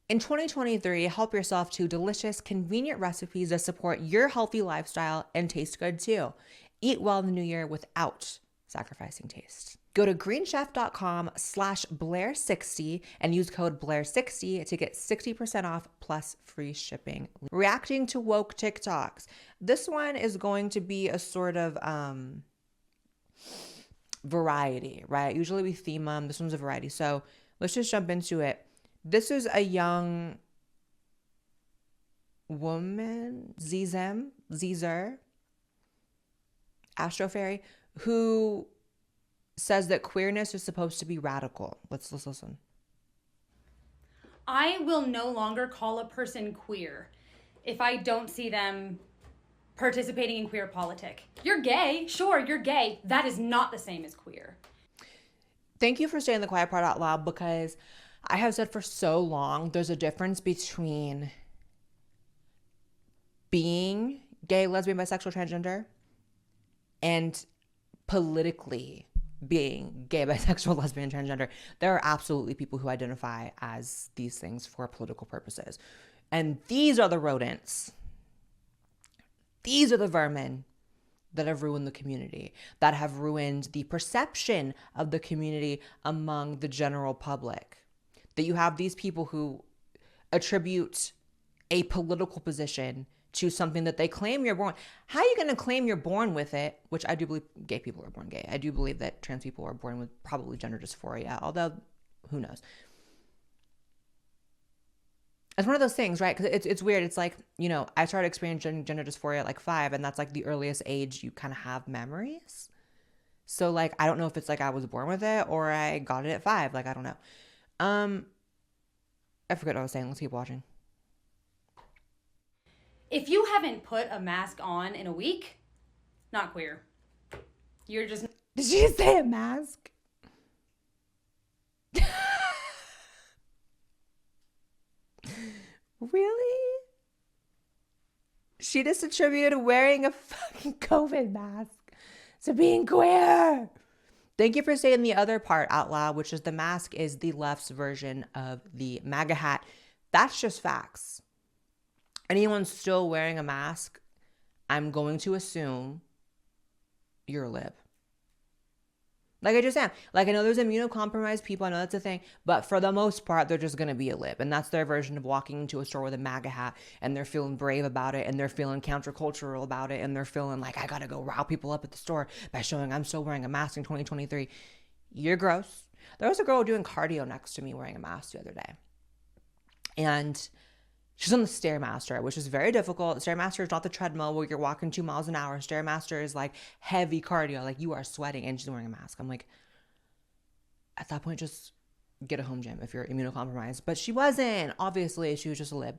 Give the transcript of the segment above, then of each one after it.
In 2023, help yourself to delicious, convenient recipes that support your healthy lifestyle and taste good too. Eat well in the new year without sacrificing taste. Go to greenchef.com/Blaire60 and use code Blaire60 to get 60% off plus free shipping. Reacting to woke TikToks. This one is going to be a sort of variety, right? Usually we theme them. This one's a variety. So let's just jump into it. This is a young woman, Zezer, Astro Fairy, who says that queerness is supposed to be radical. Let's listen. I will no longer call a person queer if I don't see them participating in queer politic. You're gay. Sure, you're gay. That is not the same as queer. Thank you for saying the quiet part out loud, because I have said for so long, there's a difference between being gay, lesbian, bisexual, transgender, and politically being gay, bisexual, lesbian, transgender. There are absolutely people who identify as these things for political purposes. And these are the rodents. These are the vermin that have ruined the community, that have ruined the perception of the community among the general public. That you have these people who attribute a political position to something that they claim you're born. How are you going to claim you're born with it? Which I do believe gay people are born gay. I do believe that trans people are born with probably gender dysphoria, although who knows? It's one of those things, right? Because it's weird. It's like, I started experiencing gender dysphoria at like 5, and that's like the earliest age you kind of have memories. So like, I don't know if it's like I was born with it or I got it at 5. Like, I don't know. I forget what I was saying. Let's keep watching. If you haven't put a mask on in a week, not queer. You're just... Did she say a mask? Really? She just attributed wearing a fucking COVID mask to being queer. Thank you for saying the other part out loud, which is the mask is the left's version of the MAGA hat. That's just facts. Anyone still wearing a mask, I'm going to assume you're a lib. Like I just am. Like, I know there's immunocompromised people. I know that's a thing. But for the most part, they're just going to be a lib. And that's their version of walking into a store with a MAGA hat. And they're feeling brave about it. And they're feeling countercultural about it. And they're feeling like, I got to go rile people up at the store by showing I'm still wearing a mask in 2023. You're gross. There was a girl doing cardio next to me wearing a mask the other day. And she's on the Stairmaster, which is very difficult. Stairmaster is not the treadmill where you're walking 2 miles an hour. Stairmaster is like heavy cardio, like you are sweating, and she's wearing a mask. I'm like, at that point, just get a home gym if you're immunocompromised. But she wasn't. Obviously, she was just a lib.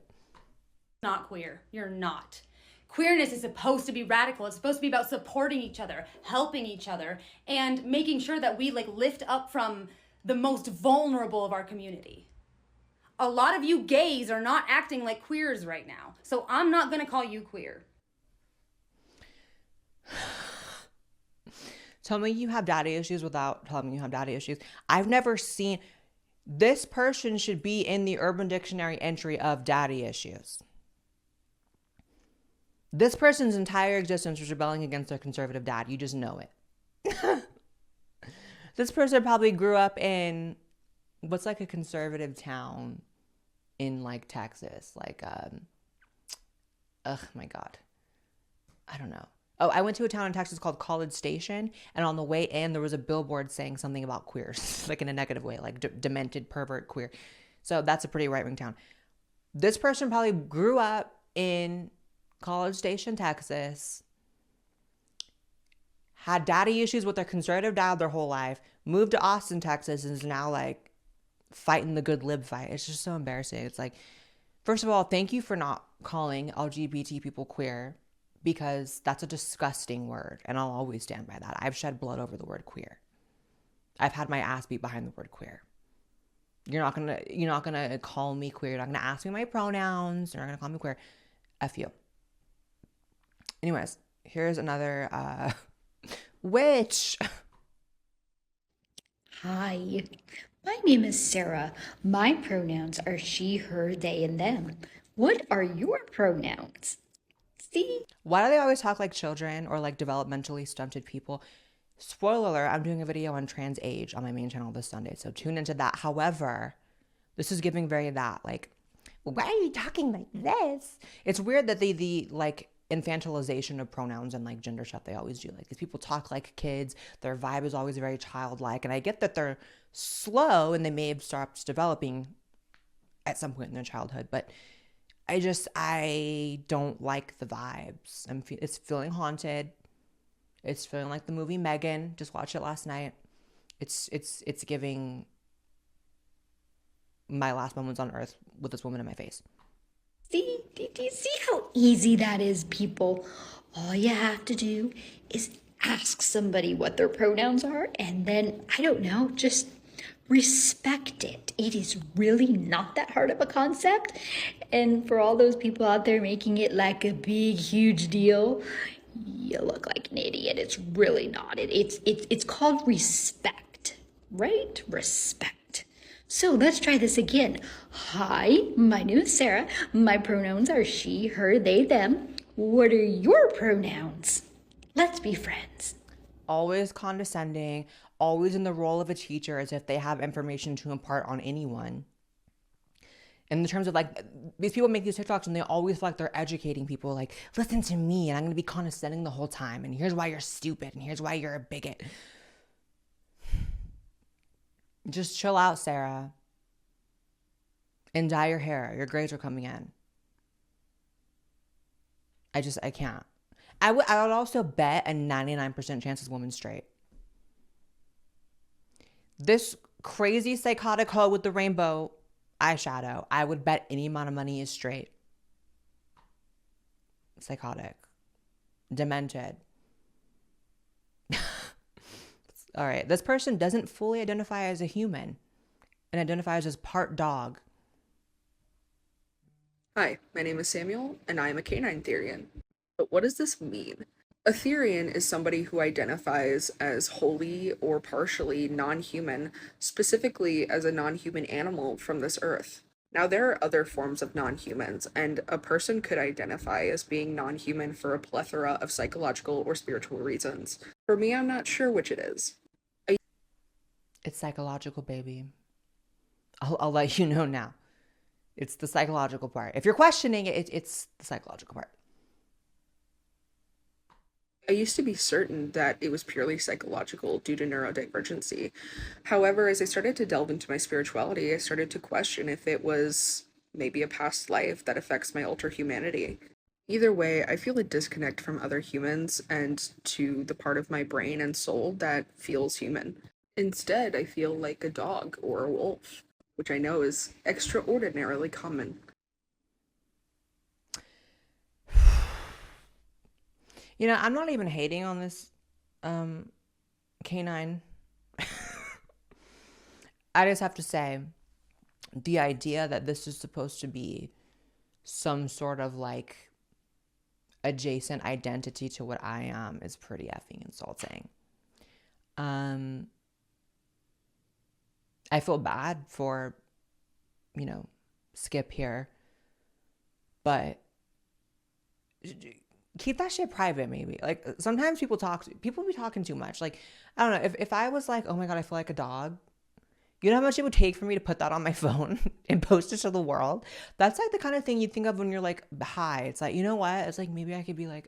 Not queer. You're not. Queerness is supposed to be radical. It's supposed to be about supporting each other, helping each other, and making sure that we lift up from the most vulnerable of our community. A lot of you gays are not acting like queers right now. So I'm not going to call you queer. Tell me you have daddy issues without telling me you have daddy issues. I've never seen... This person should be in the Urban Dictionary entry of daddy issues. This person's entire existence was rebelling against their conservative dad. You just know it. This person probably grew up in... What's like a conservative town in like Texas? Like, oh my God. I don't know. Oh, I went to a town in Texas called College Station, and on the way in, there was a billboard saying something about queers, like in a negative way, like demented, pervert, queer. So that's a pretty right-wing town. This person probably grew up in College Station, Texas, had daddy issues with their conservative dad their whole life, moved to Austin, Texas, and is now like fighting the good lib fight. It's just so embarrassing. It's like, first of all, thank you for not calling LGBT people queer, because that's a disgusting word, and I'll always stand by that. I've shed blood over the word queer. I've had my ass beat behind the word queer. You're not gonna call me queer. You're not gonna ask me my pronouns. You're not gonna call me queer. F you. Anyways, here's another witch. Hi, My name is Sarah. My pronouns are she, her, they, and them. What are your pronouns? See? Why do they always talk like children or like developmentally stunted people? Spoiler alert, I'm doing a video on trans age on my main channel this Sunday, so tune into that. However, this is giving very that, like, why are you talking like this? It's weird that the like infantilization of pronouns and like gender stuff they always do. Like these people talk like kids, their vibe is always very childlike, and I get that they're slow and they may have stopped developing at some point in their childhood, but I don't like the vibes. It's feeling haunted. It's feeling like the movie Megan. Just watched it last night. It's giving my last moments on earth with this woman in my face. See? Do you see how easy that is, people? All you have to do is ask somebody what their pronouns are, and then, I don't know, just respect it. It is really not that hard of a concept. And for all those people out there making it like a big, huge deal, you look like an idiot. It's really not. It's called respect, right? Respect. So let's try this again. Hi, my name is Sarah. My pronouns are she, her, they, them. What are your pronouns? Let's be friends. Always condescending, always in the role of a teacher as if they have information to impart on anyone. In the terms of like, these people make these TikToks and they always feel like they're educating people, like, listen to me and I'm going to be condescending the whole time. And here's why you're stupid. And here's why you're a bigot. Just chill out, Sarah. And dye your hair. Your grades are coming in. I can't. I would also bet a 99% chance this woman's straight. This crazy psychotic hoe with the rainbow eyeshadow, I would bet any amount of money is straight. Psychotic. Demented. All right. This person doesn't fully identify as a human and identifies as part dog. Hi, my name is Samuel, and I am a canine therian. But what does this mean? A therian is somebody who identifies as wholly or partially non-human, specifically as a non-human animal from this earth. Now, there are other forms of non-humans, and a person could identify as being non-human for a plethora of psychological or spiritual reasons. For me, I'm not sure which it is. It's psychological, baby. I'll let you know now. It's the psychological part. If you're questioning it, it's the psychological part. I used to be certain that it was purely psychological due to neurodivergency. However, as I started to delve into my spirituality, I started to question if it was maybe a past life that affects my alter humanity. Either way, I feel a disconnect from other humans and to the part of my brain and soul that feels human. Instead, I feel like a dog or a wolf, which I know is extraordinarily common. You know, I'm not even hating on this canine. I just have to say, the idea that this is supposed to be some sort of like adjacent identity to what I am is pretty effing insulting. I feel bad for, Skip here, but keep that shit private maybe. Like sometimes people be talking too much. Like, I don't know, if I was like, oh my God, I feel like a dog, you know how much it would take for me to put that on my phone and post it to the world? That's like the kind of thing you think of when you're like high. It's like, you know what? It's like, maybe I could be like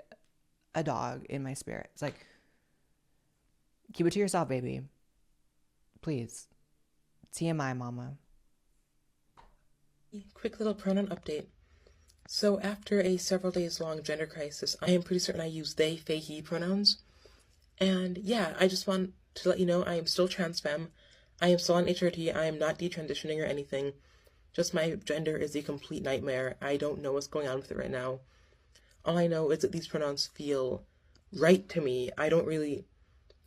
a dog in my spirit. It's like, keep it to yourself, baby. Please. TMI, mama. Quick little pronoun update. So after a several days long gender crisis, I am pretty certain I use they, they, he pronouns. And yeah, I just want to let you know I am still trans femme. I am still on HRT. I am not detransitioning or anything. Just my gender is a complete nightmare. I don't know what's going on with it right now. All I know is that these pronouns feel right to me. I don't really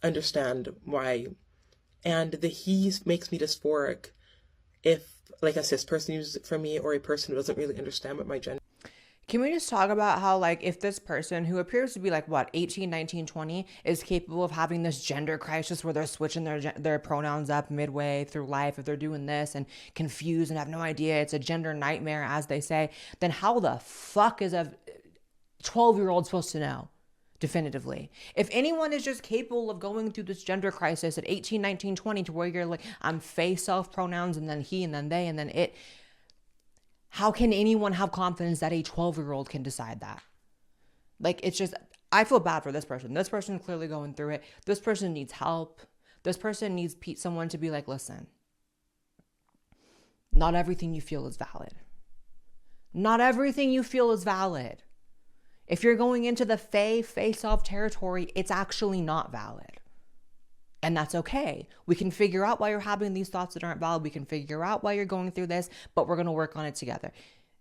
understand why. And the he makes me dysphoric if, like a cis person uses it for me or a person who doesn't really understand what my gender. Can we just talk about how, like, if this person who appears to be like, what, 18, 19, 20 is capable of having this gender crisis where they're switching their pronouns up midway through life, if they're doing this and confused and have no idea, it's a gender nightmare, as they say, then how the fuck is a 12-year-old supposed to know definitively? If anyone is just capable of going through this gender crisis at 18, 19, 20 to where you're like, I'm Faeself pronouns and then he and then they and then it, how can anyone have confidence that a 12-year-old can decide that? Like, it's just, I feel bad for this person. This person is clearly going through it. This person needs help. This person needs someone to be like, listen, not everything you feel is valid. Not everything you feel is valid. If you're going into the Faeself territory, it's actually not valid. And that's okay. We can figure out why you're having these thoughts that aren't valid. We can figure out why you're going through this, but we're going to work on it together.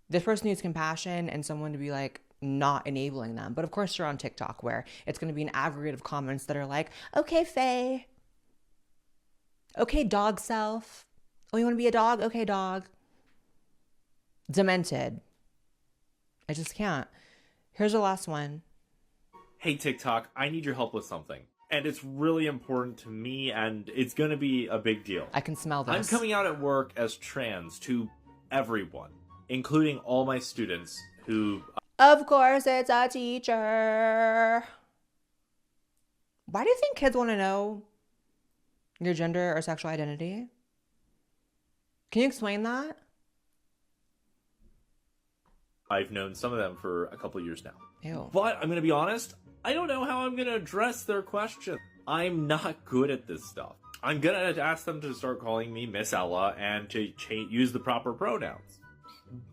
This person needs compassion and someone to be like, not enabling them. But of course, you're on TikTok where it's going to be an aggregate of comments that are like, okay, Faye. Okay, dog self. Oh, you want to be a dog? Okay, dog. Demented. I just can't. Here's the last one. Hey, TikTok, I need your help with something. And it's really important to me, and it's going to be a big deal. I can smell this. I'm coming out at work as trans to everyone, including all my students who... Of course, it's a teacher. Why do you think kids want to know your gender or sexual identity? Can you explain that? I've known some of them for a couple of years now. Ew. But I'm going to be honest, I don't know how I'm going to address their question. I'm not good at this stuff. I'm going to ask them to start calling me Miss Ella and to use the proper pronouns.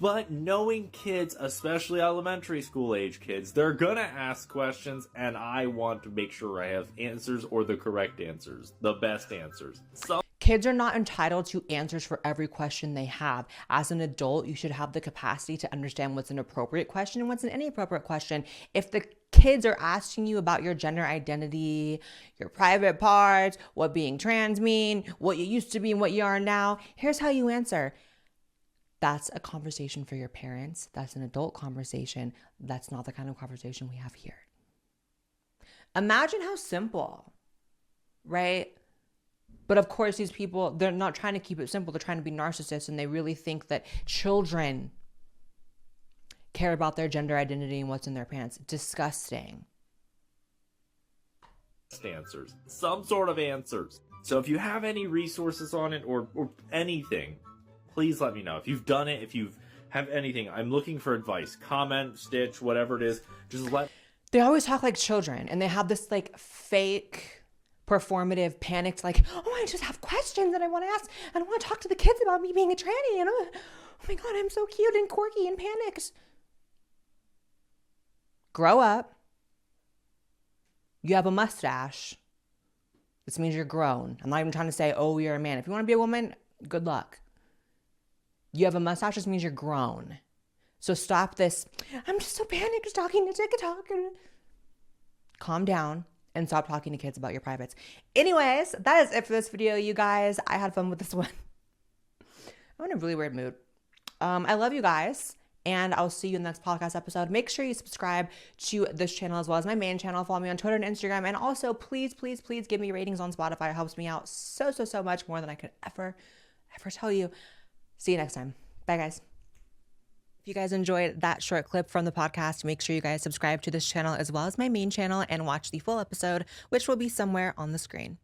But knowing kids, especially elementary school age kids, they're going to ask questions, and I want to make sure I have answers, or the correct answers, the best answers. Kids are not entitled to answers for every question they have. As an adult, you should have the capacity to understand what's an appropriate question and what's an inappropriate question. If the kids are asking you about your gender identity, your private parts, what being trans mean, what you used to be and what you are now, here's how you answer. That's a conversation for your parents. That's an adult conversation. That's not the kind of conversation we have here. Imagine how simple, right? But of course, these people, they're not trying to keep it simple. They're trying to be narcissists, and they really think that children care about their gender identity and what's in their pants. Disgusting. Answers. Some sort of answers. So if you have any resources on it or anything, please let me know. If you've done it, if you have anything, I'm looking for advice. Comment, stitch, whatever it is. Just let... They always talk like children, and they have this like fake... performative, panicked, like, oh, I just have questions and I want to ask and I want to talk to the kids about me being a tranny and oh my God, I'm so cute and quirky and panicked. Grow up. You have a mustache. This means you're grown. I'm not even trying to say, oh, you're a man. If you want to be a woman, good luck. You have a mustache. This means you're grown. So stop this. I'm just so panicked talking to TikTok. Calm down. And stop talking to kids about your privates. Anyways, that is it for this video, you guys. I had fun with this one. I'm in a really weird mood. I love you guys, and I'll see you in the next podcast episode. Make sure you subscribe to this channel as well as my main channel. Follow me on Twitter and Instagram. And also, please, please, please give me ratings on Spotify. It helps me out so, so, so much more than I could ever tell you. See you next time. Bye, guys. If you guys enjoyed that short clip from the podcast, make sure you guys subscribe to this channel as well as my main channel and watch the full episode, which will be somewhere on the screen.